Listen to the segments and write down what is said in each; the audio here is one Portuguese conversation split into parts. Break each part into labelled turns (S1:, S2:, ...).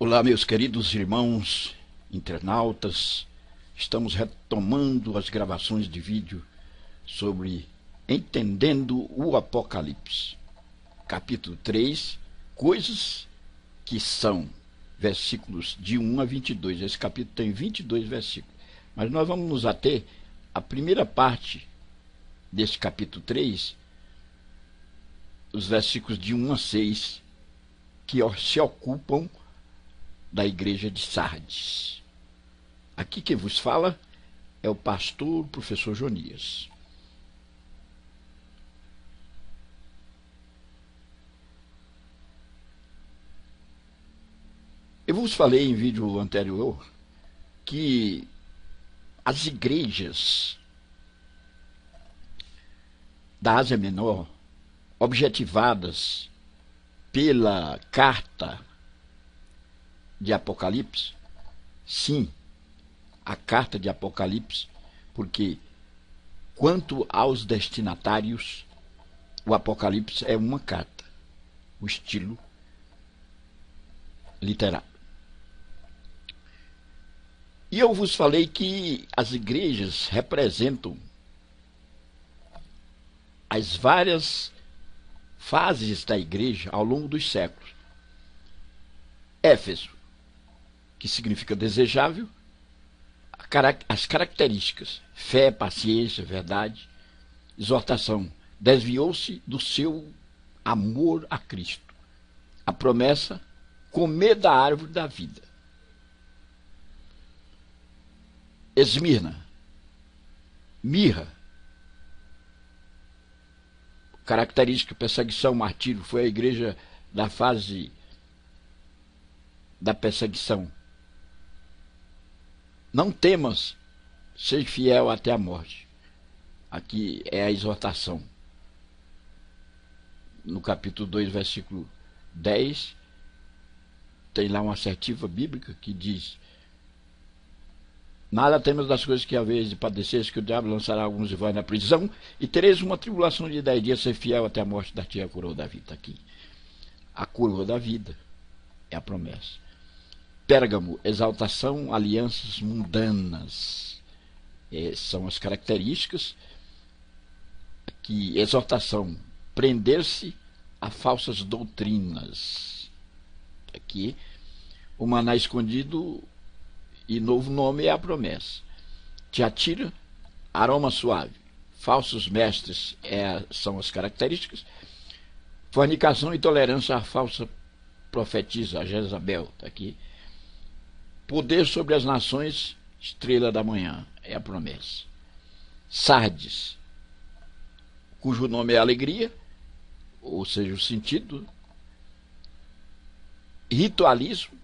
S1: Olá, meus queridos irmãos internautas. Estamos retomando as gravações de vídeo sobre Entendendo o Apocalipse. Capítulo 3, Coisas que são, versículos de 1 a 22. Esse capítulo tem 22 versículos. Mas nós vamos nos ater à primeira parte desse capítulo 3, os versículos de 1 a 6, que se ocupam da igreja de Sardes. Aqui quem vos fala é o pastor, o professor Jonias. Eu vos falei em vídeo anterior que as igrejas da Ásia Menor, objetivadas pela carta de Apocalipse, sim, a carta de Apocalipse, porque quanto aos destinatários, o Apocalipse é uma carta, o estilo literário. E eu vos falei que as igrejas representam as várias fases da igreja ao longo dos séculos. Éfeso, que significa desejável, as características: fé, paciência, verdade, exortação, desviou-se do seu amor a Cristo. A promessa: comer da árvore da vida. Esmirna, mirra, característica: perseguição, martírio. Foi a igreja da fase da perseguição. Não temas, seja fiel até a morte. Aqui é a exortação. No capítulo 2, versículo 10, tem lá uma assertiva bíblica que diz: nada temas das coisas que a vez de padeceres, que o diabo lançará alguns de vós na prisão, e tereis uma tribulação de 10 dias, ser fiel até a morte, dar-te a coroa da vida. Aqui, a coroa da vida é a promessa. Pérgamo, exaltação, alianças mundanas. São as características. Aqui, exortação, prender-se a falsas doutrinas. Aqui, o maná escondido, e novo nome é a promessa. Tiatira, aroma suave. Falsos mestres são as características. Fornicação e intolerância à falsa profetisa, a Jezabel. Está aqui. Poder sobre as nações, estrela da manhã, é a promessa. Sardes, cujo nome é alegria, ou seja, o sentido. Ritualismo,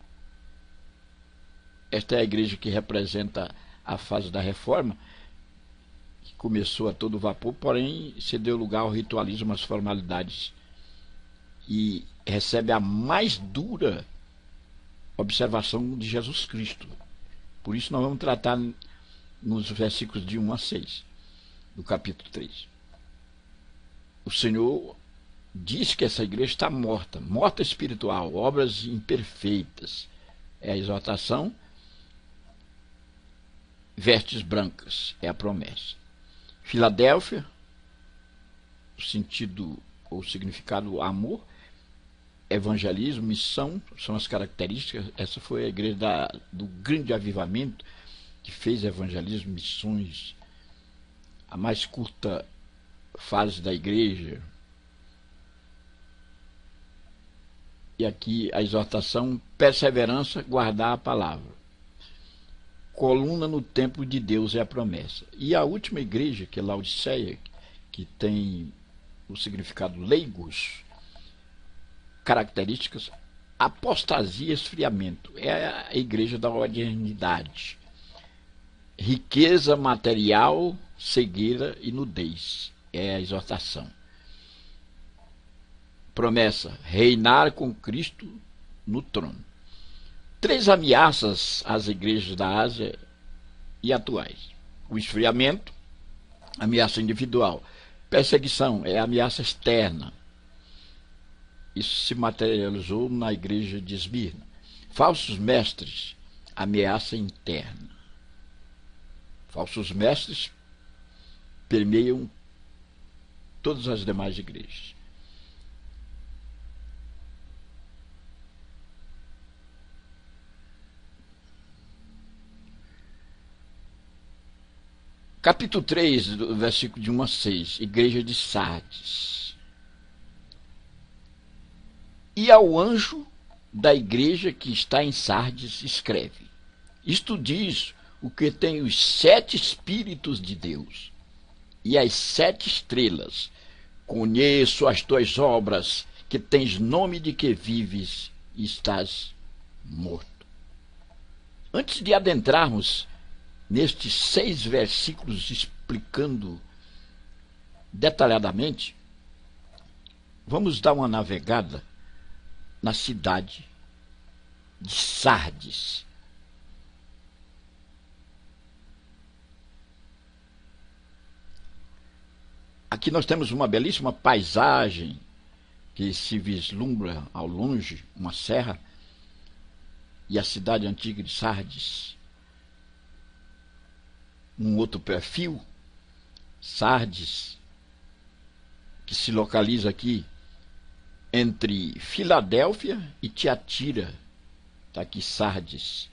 S1: esta é a igreja que representa a fase da reforma, que começou a todo vapor, porém cedeu lugar ao ritualismo, às formalidades, e recebe a mais dura observação de Jesus Cristo. Por isso nós vamos tratar nos versículos de 1 a 6 do capítulo 3. O Senhor diz que essa igreja está morta, morta espiritual, obras imperfeitas. É a exortação. Vestes brancas é a promessa. Filadélfia, o sentido ou significado: amor. Evangelismo, missão, são as características. Essa foi a igreja do grande avivamento, que fez evangelismo, missões, a mais curta fase da igreja. E aqui a exortação: perseverança, guardar a palavra. Coluna no templo de Deus é a promessa. E a última igreja, que é Laodiceia, que tem o significado leigos, características: apostasia, esfriamento. É a igreja da modernidade. Riqueza material, cegueira e nudez. É a exortação. Promessa: reinar com Cristo no trono. 3 ameaças às igrejas da Ásia e atuais: o esfriamento, ameaça individual. Perseguição é a ameaça externa. Isso se materializou na igreja de Esmirna. Falsos mestres, ameaça interna. Falsos mestres permeiam todas as demais igrejas. Capítulo 3, do versículo de 1 a 6, Igreja de Sardes. E ao anjo da igreja que está em Sardes escreve: isto diz o que tem os 7 Espíritos de Deus e as 7 estrelas. Conheço as tuas obras, que tens nome de que vives e estás morto. Antes de adentrarmos nestes 6 versículos explicando detalhadamente, vamos dar uma navegada na cidade de Sardes. Aqui nós temos uma belíssima paisagem que se vislumbra ao longe, uma serra, e a cidade antiga de Sardes. Um outro perfil, Sardes, que se localiza aqui entre Filadélfia e Tiatira. Está aqui Sardes,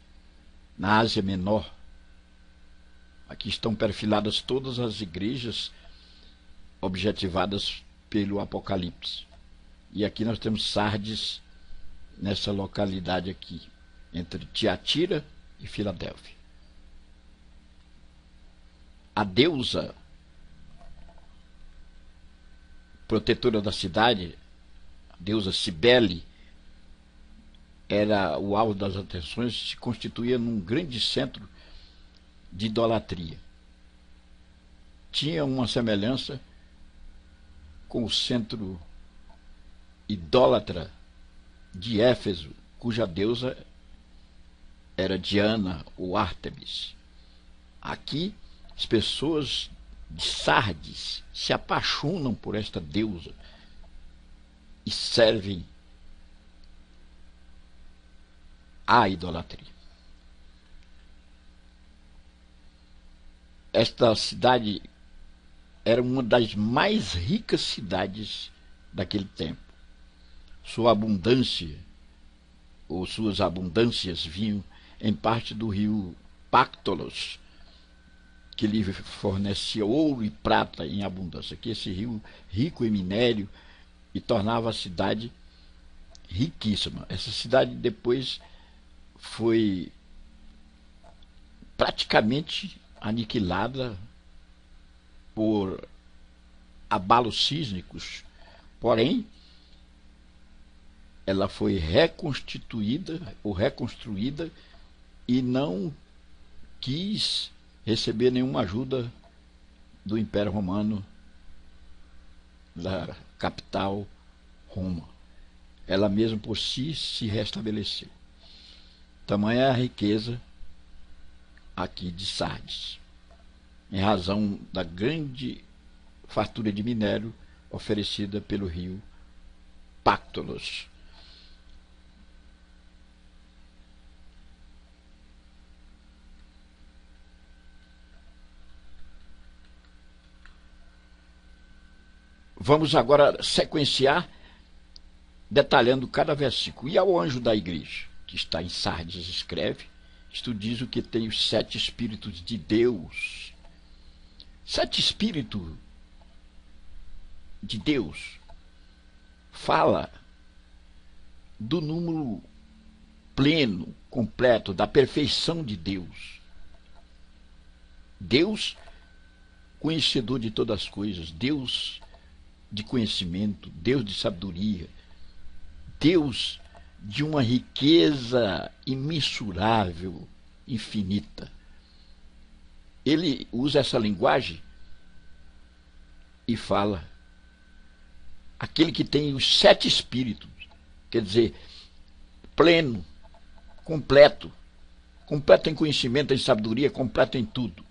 S1: na Ásia Menor. Aqui estão perfiladas todas as igrejas objetivadas pelo Apocalipse. E aqui nós temos Sardes, nessa localidade aqui, entre Tiatira e Filadélfia. A deusa protetora da cidade, a deusa Cibele, era o alvo das atenções, se constituía num grande centro de idolatria. Tinha uma semelhança com o centro idólatra de Éfeso, cuja deusa era Diana ou Ártemis. Aqui, as pessoas de Sardes se apaixonam por esta deusa e servem à idolatria. Esta cidade era uma das mais ricas cidades daquele tempo. Sua abundância, ou suas abundâncias, vinham em parte do rio Pactolos, que lhe fornecia ouro e prata em abundância. Que esse rio, rico em minério, e tornava a cidade riquíssima. Essa cidade depois foi praticamente aniquilada por abalos sísmicos, porém ela foi reconstituída ou reconstruída e não quis receber nenhuma ajuda do Império Romano, da capital Roma. Ela mesma por si se restabeleceu. Tamanha é a riqueza aqui de Sardes, em razão da grande fartura de minério oferecida pelo rio Pactolos. Vamos agora sequenciar, detalhando cada versículo. E ao anjo da igreja, que está em Sardes, escreve: isto diz o que tem os 7 Espíritos de Deus. 7 Espíritos de Deus fala do número pleno, completo, da perfeição de Deus. Deus, conhecedor de todas as coisas, Deus de conhecimento, Deus de sabedoria, Deus de uma riqueza imensurável, infinita. Ele usa essa linguagem e fala aquele que tem os 7 Espíritos, quer dizer, pleno, completo em conhecimento, em sabedoria, completo em tudo.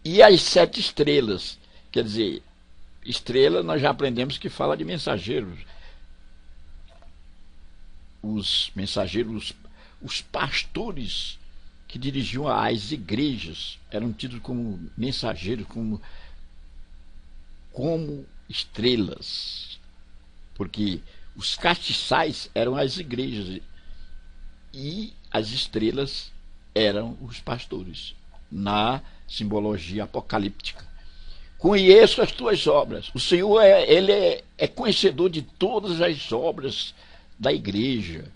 S1: E as 7 estrelas, quer dizer, estrela nós já aprendemos que fala de mensageiros. os mensageiros, os pastores que dirigiam as igrejas, eram tidos como mensageiros, como estrelas, porque os castiçais eram as igrejas e as estrelas eram os pastores, na simbologia apocalíptica. Conheço as tuas obras. O Senhor ele é conhecedor de todas as obras da igreja,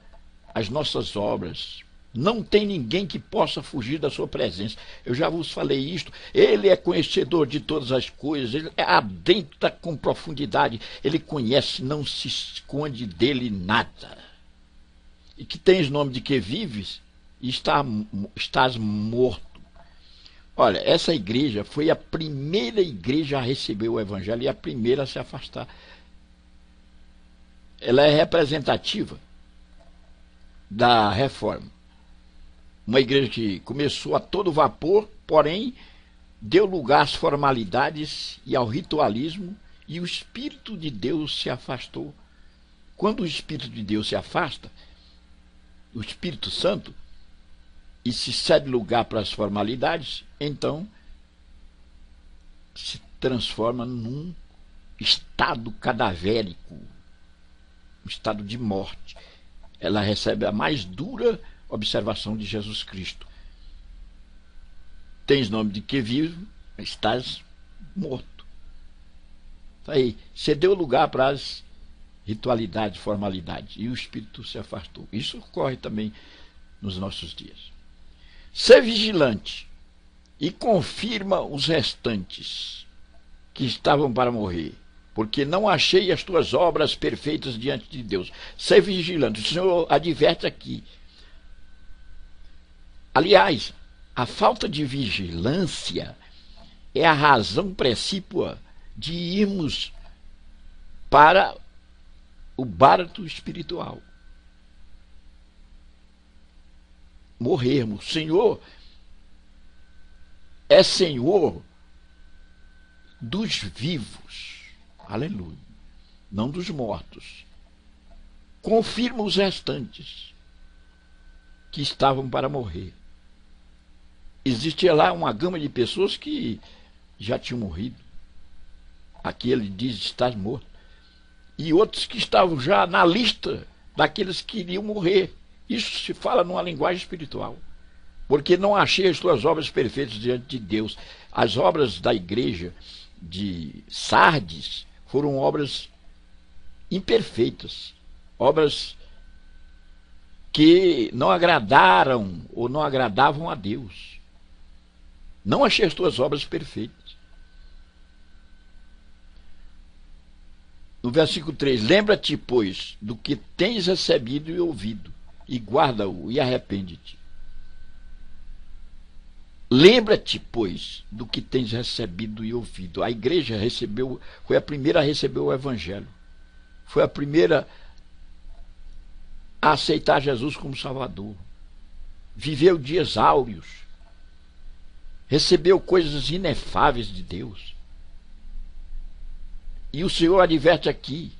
S1: as nossas obras. Não tem ninguém que possa fugir da sua presença. Eu já vos falei isto. Ele é conhecedor de todas as coisas, ele adentra com profundidade, ele conhece, não se esconde dele nada. E que tens nome de que vives e estás morto. Olha, essa igreja foi a primeira igreja a receber o evangelho e a primeira a se afastar. Ela é representativa da reforma. Uma igreja que começou a todo vapor, porém deu lugar às formalidades e ao ritualismo, e o Espírito de Deus se afastou. Quando o Espírito de Deus se afasta, o Espírito Santo, e se cede lugar para as formalidades, então se transforma num estado cadavérico, um estado de morte. Ela recebe a mais dura observação de Jesus Cristo. Tens nome de que vive, estás morto. Aí, cedeu lugar para as ritualidades, formalidades, e o Espírito se afastou. Isso ocorre também nos nossos dias. Ser vigilante e confirma os restantes que estavam para morrer, porque não achei as tuas obras perfeitas diante de Deus. Ser vigilante. O Senhor adverte aqui. Aliás, a falta de vigilância é a razão precípua de irmos para o barato espiritual. Morrermos. O Senhor é Senhor dos vivos. Aleluia. Não dos mortos. Confirma os restantes que estavam para morrer. Existia lá uma gama de pessoas que já tinham morrido. Aqui ele diz: estás morto. E outros que estavam já na lista daqueles que iriam morrer. Isso se fala numa linguagem espiritual. Porque não achei as tuas obras perfeitas diante de Deus. As obras da igreja de Sardes foram obras imperfeitas. Obras que não agradaram ou não agradavam a Deus. Não achei as tuas obras perfeitas. No versículo 3, lembra-te, pois, do que tens recebido e ouvido, e guarda-o e arrepende-te. Lembra-te, pois, do que tens recebido e ouvido. A igreja foi a primeira a receber o evangelho. Foi a primeira a aceitar Jesus como Salvador. Viveu dias áureos. Recebeu coisas inefáveis de Deus. E o Senhor adverte aqui.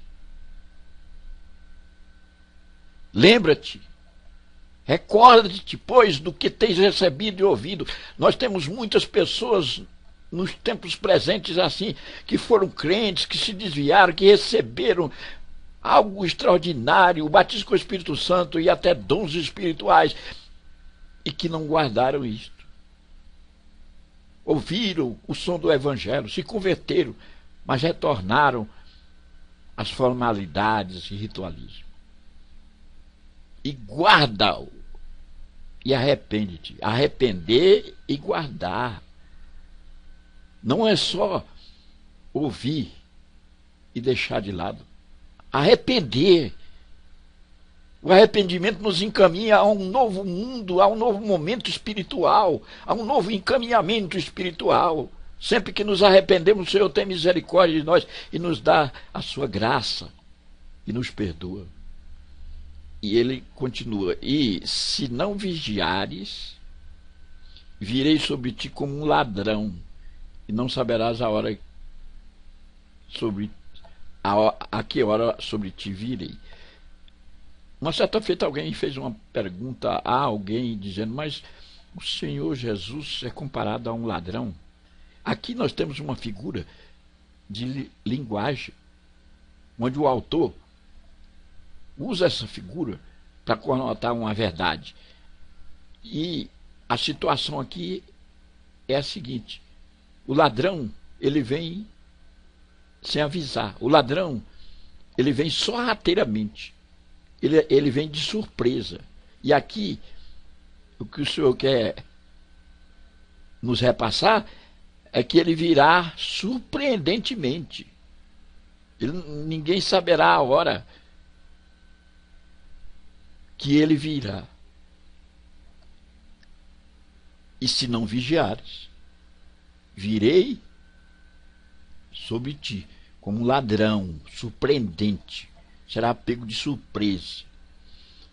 S1: Lembra-te. Recorda-te, pois, do que tens recebido e ouvido. Nós temos muitas pessoas nos tempos presentes assim, que foram crentes, que se desviaram, que receberam algo extraordinário, o batismo com o Espírito Santo e até dons espirituais, e que não guardaram isto. Ouviram o som do Evangelho, se converteram, mas retornaram às formalidades e ritualismo. E guarda-o e arrepende-te. Arrepender e guardar. Não é só ouvir e deixar de lado. Arrepender. O arrependimento nos encaminha a um novo mundo, a um novo momento espiritual, a um novo encaminhamento espiritual. Sempre que nos arrependemos, o Senhor tem misericórdia de nós e nos dá a sua graça e nos perdoa. E ele continua: e se não vigiares, virei sobre ti como um ladrão, e não saberás a hora a que hora sobre ti virei. Uma certa feita alguém fez uma pergunta a alguém dizendo, mas o Senhor Jesus é comparado a um ladrão? Aqui nós temos uma figura de linguagem, onde o autor usa essa figura para conotar uma verdade. E a situação aqui é a seguinte: o ladrão, ele vem sem avisar. O ladrão, ele vem sorrateiramente. Ele vem de surpresa. E aqui, o que o Senhor quer nos repassar é que ele virá surpreendentemente. Ninguém saberá a hora que ele virá. E se não vigiares, virei sobre ti como um ladrão surpreendente. Será pego de surpresa.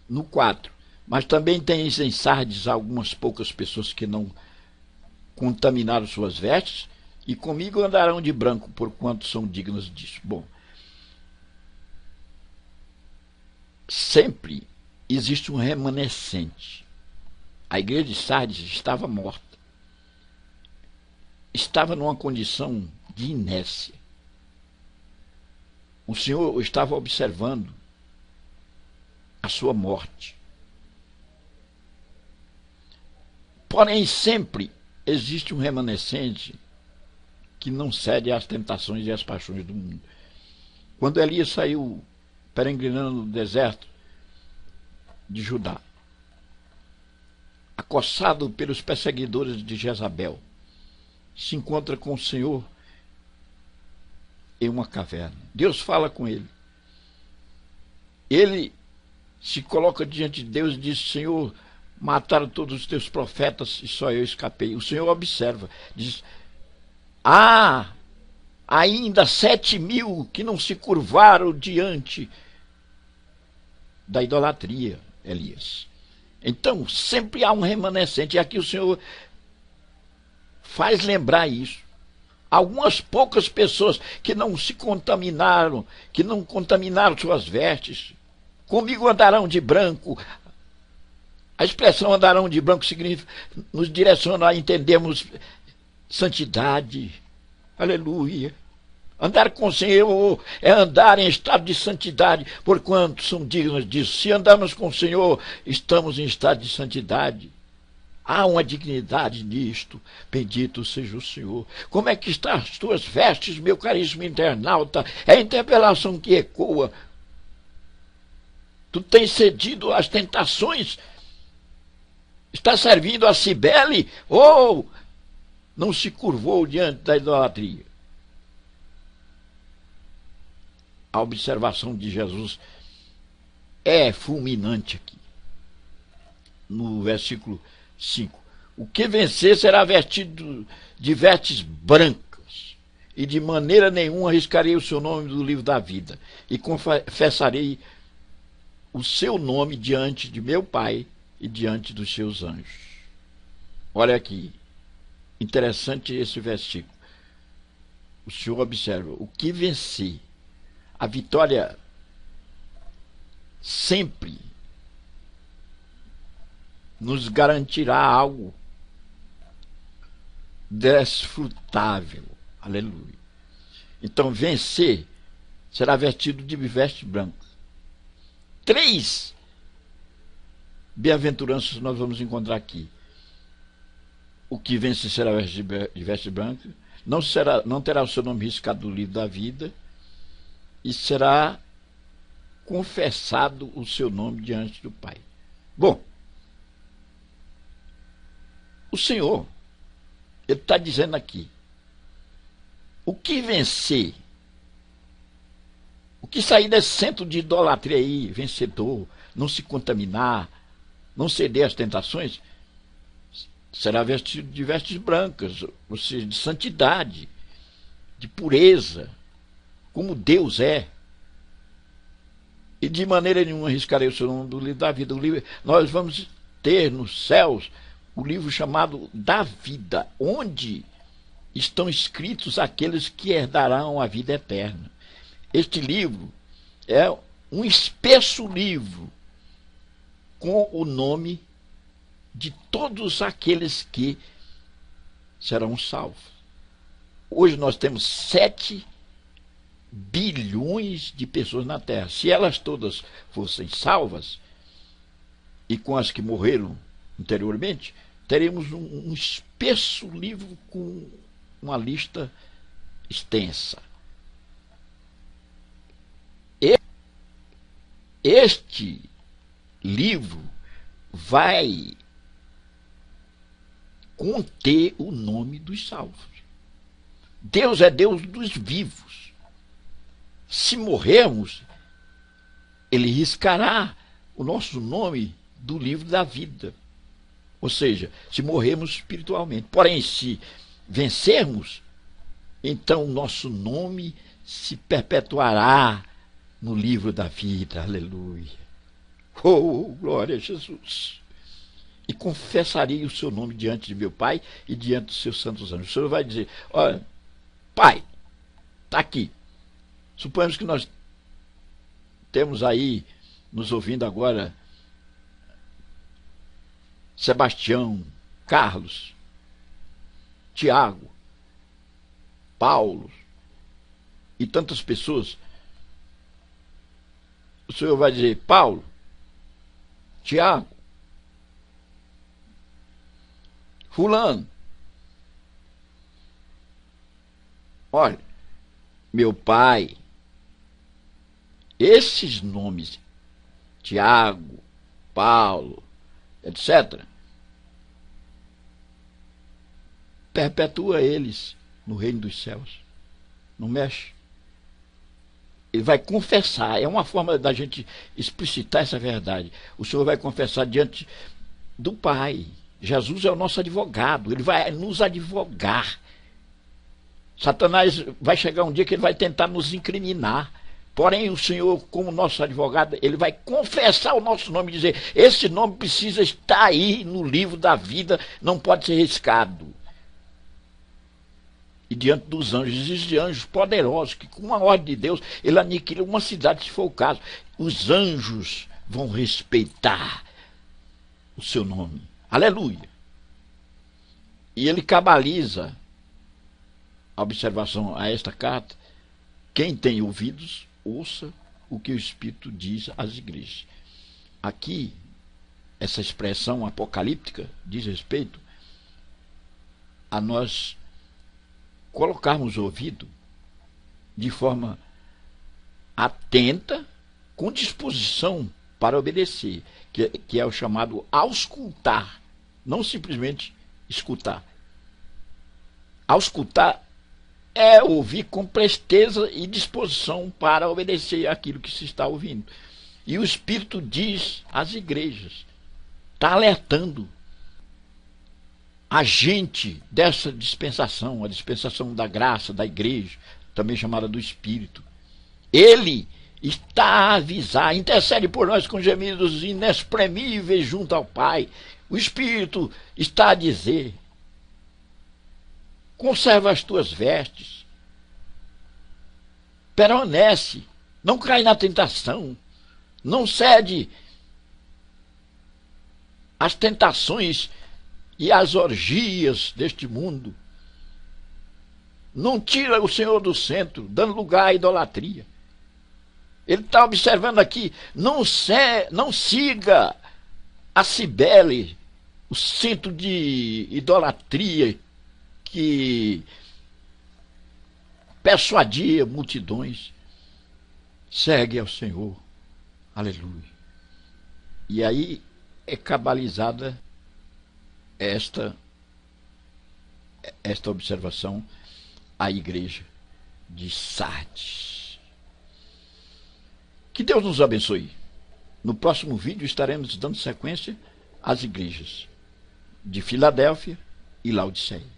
S1: No 4. Mas também tens em Sardes algumas poucas pessoas que não contaminaram suas vestes, e comigo andarão de branco, porquanto são dignas disso. Bom, sempre existe um remanescente. A igreja de Sardes estava morta. Estava numa condição de inércia. O Senhor estava observando a sua morte. Porém, sempre existe um remanescente que não cede às tentações e às paixões do mundo. Quando Elias saiu peregrinando no deserto de Judá, acossado pelos perseguidores de Jezabel, se encontra com o Senhor em uma caverna. Deus fala com ele. Ele se coloca diante de Deus e diz: Senhor, mataram todos os teus profetas e só eu escapei. O Senhor observa, diz: há ainda 7.000 que não se curvaram diante da idolatria, Elias. Então, sempre há um remanescente. E aqui o Senhor faz lembrar isso. Algumas poucas pessoas que não se contaminaram, que não contaminaram suas vestes, comigo andarão de branco. A expressão andarão de branco significa, nos direciona a entendermos santidade. Aleluia. Andar com o Senhor é andar em estado de santidade, porquanto são dignos disso. Se andamos com o Senhor, estamos em estado de santidade. Há uma dignidade nisto. Bendito seja o Senhor. Como é que estão as tuas vestes, meu caríssimo internauta? É a interpelação que ecoa. Tu tens cedido às tentações? Está servindo a Cibele? Ou não se curvou diante da idolatria? A observação de Jesus é fulminante aqui. No versículo 5. O que vencer será vestido de vestes brancas, e de maneira nenhuma arriscarei o seu nome do livro da vida, e confessarei o seu nome diante de meu Pai e diante dos seus anjos. Olha aqui, interessante esse versículo. O Senhor observa: o que vencer. A vitória sempre nos garantirá algo desfrutável. Aleluia. Então, vencer será vestido de vestes brancas. 3 bem-aventuranças nós vamos encontrar aqui. O que vencer será vestido de vestes brancas, não terá o seu nome riscado do livro da vida, e será confessado o seu nome diante do Pai. Bom, o Senhor, Ele está dizendo aqui: o que vencer, o que sair desse centro de idolatria aí, vencedor, não se contaminar, não ceder às tentações, será vestido de vestes brancas, ou seja, de santidade, de pureza, como Deus é. E de maneira nenhuma arriscarei o seu nome do livro da vida. Nós vamos ter nos céus o livro chamado da vida, onde estão escritos aqueles que herdarão a vida eterna. Este livro é um espesso livro com o nome de todos aqueles que serão salvos. Hoje nós temos 7 bilhões de pessoas na Terra. Se elas todas fossem salvas, e com as que morreram anteriormente, teremos um espesso livro com uma lista extensa. Este livro vai conter o nome dos salvos. Deus é Deus dos vivos. Se morrermos, ele riscará o nosso nome do livro da vida. Ou seja, se morrermos espiritualmente. Porém, se vencermos, então o nosso nome se perpetuará no livro da vida. Aleluia. Oh, glória a Jesus. E confessarei o seu nome diante de meu Pai e diante dos seus santos anjos. O Senhor vai dizer: olha, Pai, está aqui. Suponhamos que nós temos aí, nos ouvindo agora, Sebastião, Carlos, Tiago, Paulo e tantas pessoas. O Senhor vai dizer: Paulo, Tiago, fulano, olha, meu Pai, esses nomes, Tiago, Paulo, etc., perpetua eles no reino dos céus. Não mexe. Ele vai confessar. É uma forma da gente explicitar essa verdade. O Senhor vai confessar diante do Pai. Jesus é o nosso advogado. Ele vai nos advogar. Satanás vai chegar um dia que ele vai tentar nos incriminar. Porém, o Senhor, como nosso advogado, ele vai confessar o nosso nome e dizer: esse nome precisa estar aí no livro da vida, não pode ser riscado. E diante dos anjos, existem anjos poderosos que, com uma ordem de Deus, ele aniquila uma cidade, se for o caso. Os anjos vão respeitar o seu nome. Aleluia. E ele cabaliza a observação a esta carta: quem tem ouvidos, ouça o que o Espírito diz às igrejas. Aqui, essa expressão apocalíptica diz respeito a nós colocarmos o ouvido de forma atenta, com disposição para obedecer, que é o chamado auscultar, não simplesmente escutar. Auscultar é ouvir com presteza e disposição para obedecer aquilo que se está ouvindo. E o Espírito diz às igrejas, está alertando a gente dessa dispensação, a dispensação da graça, da igreja, também chamada do Espírito. Ele está a avisar, intercede por nós com gemidos inexprimíveis junto ao Pai. O Espírito está a dizer: conserva as tuas vestes, permanece, não cai na tentação, não cede às tentações e às orgias deste mundo, não tira o Senhor do centro, dando lugar à idolatria. Ele está observando aqui: não siga a Cibele, o centro de idolatria que persuadia multidões. Segue ao Senhor. Aleluia. E aí é cabalizada esta observação à igreja de Sardes. Que Deus nos abençoe. No próximo vídeo estaremos dando sequência às igrejas de Filadélfia e Laodiceia.